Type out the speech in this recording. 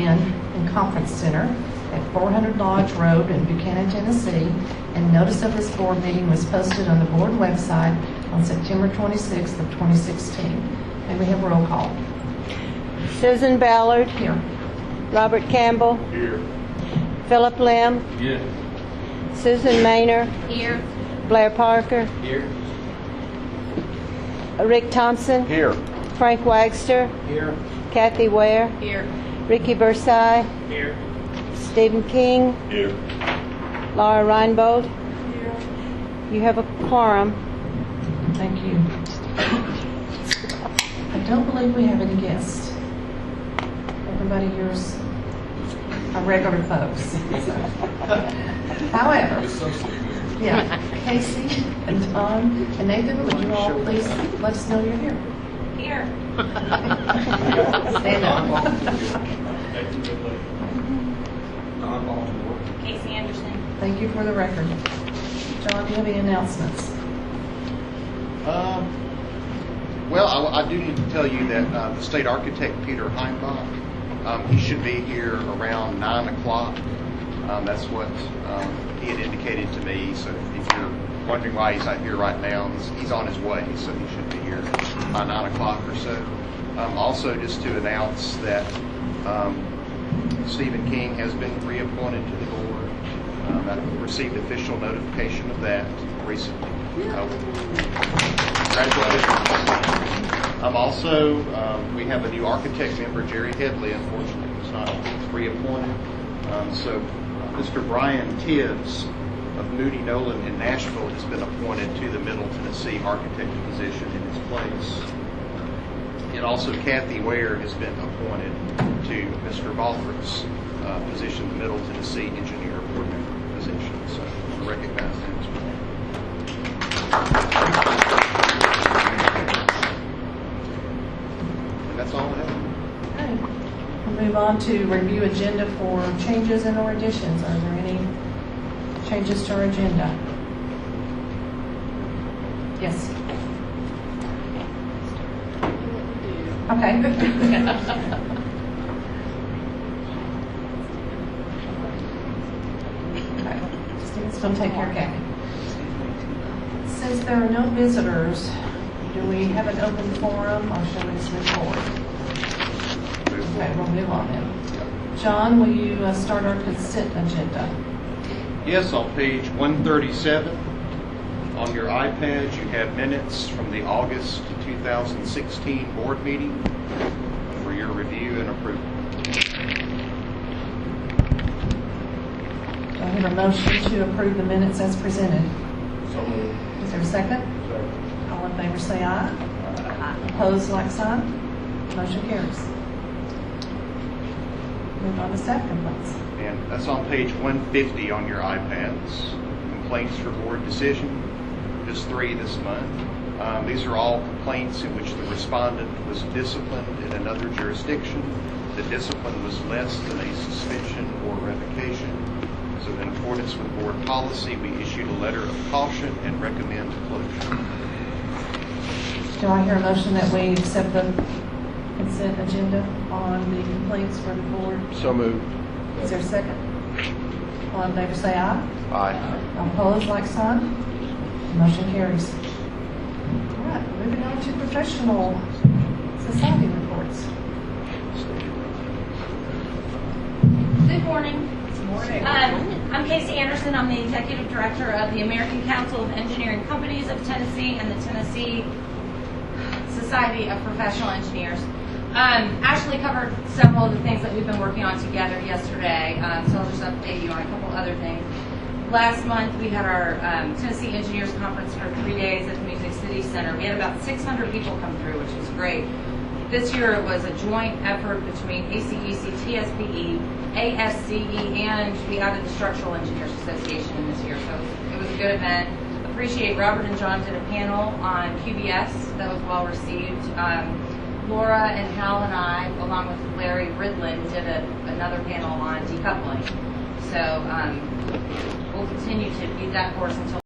Inn and Conference Center at 400 Lodge Road in Buchanan, Tennessee, and notice of this board meeting was posted on the board website on September 26th of 2016. May we have roll call? Susan Ballard. Here. Robert Campbell. Here. Philip Lim. Yes. Susan Maynor. Here. Blair Parker. Here. Rick Thompson. Here. Frank Wagster. Here. Kathy Ware. Here. Ricky Bersai. Here. Stephen King. Here. Laura Reinbold. Here. You have a quorum. Thank you. I don't believe we have any guests. Everybody here's our regular folks. However, yeah, Casey and Tom and Nathan, would you all please let us know you're here? Here. Stand up. Casey Anderson. Thank you for the record. John, do you have any announcements? Well, I do need to tell you that the state architect, Peter Heimbach, he should be here around 9 o'clock. That's what he had indicated to me. So if you're wondering why he's not here right now, he's on his way, so he should be here by 9 o'clock or so. Also, just to announce that Stephen King has been reappointed to the board. I received official notification of that recently. Congratulations. Also, we have a new architect member, Jerry Headley, unfortunately, was not reappointed. So Mr. Brian Tibbs of Moody Nolan in Nashville has been appointed to the Middle Tennessee architect position in his place. And also Kathy Ware has been appointed to Mr. Balford's position, the Middle Tennessee engineer board member position. So I want to recognize them as well. And that's all I have. Okay. We'll move on to review agenda for changes and or additions. Are there any changes to our agenda? Yes. Okay. Okay. Still take care of Kathy. Since there are no visitors, do we have an open forum or shall we just move forward? Okay, we'll move on then. John, will you start our consent agenda? Yes, on page 137 on your iPads, you have minutes from the August 2016 board meeting for your review and approval. Do I have a motion to approve the minutes as presented? So moved. Is there a second? Second. All in favor say aye. Opposed, like sign. Motion carries. Move on to staff complaints. And that's on page 150 on your iPads. Complaints for board decision, just 3 this month. These are all complaints in which the respondent was disciplined in another jurisdiction. The discipline was less than a suspension or revocation. So in accordance with board policy, we issued a letter of caution and recommend closure. Do I hear a motion that we accept the consent agenda on the complaints for the board? So moved. Is there a second? All in favor say aye. Aye. Opposed, like sign. Motion carries. All right, moving on to professional society reports. Good morning. Good morning. I'm Casey Anderson. I'm the Executive Director of the American Council of Engineering Companies of Tennessee and the Tennessee Society of Professional Engineers. Ashley covered several of the things that we've been working on together yesterday, so I'll just update you on a couple other things. Last month we had our Tennessee Engineers Conference for 3 days at the Music City Center. We had about 600 people come through, which was great. This year it was a joint effort between ACEC, TSPE, ASCE, and we added the Structural Engineers Association in this year, so it was a good event. Appreciate Robert and John did a panel on QBS that was well received. Laura and Hal and I, along with Larry Ridland, did another panel on decoupling. So we'll continue to feed that course until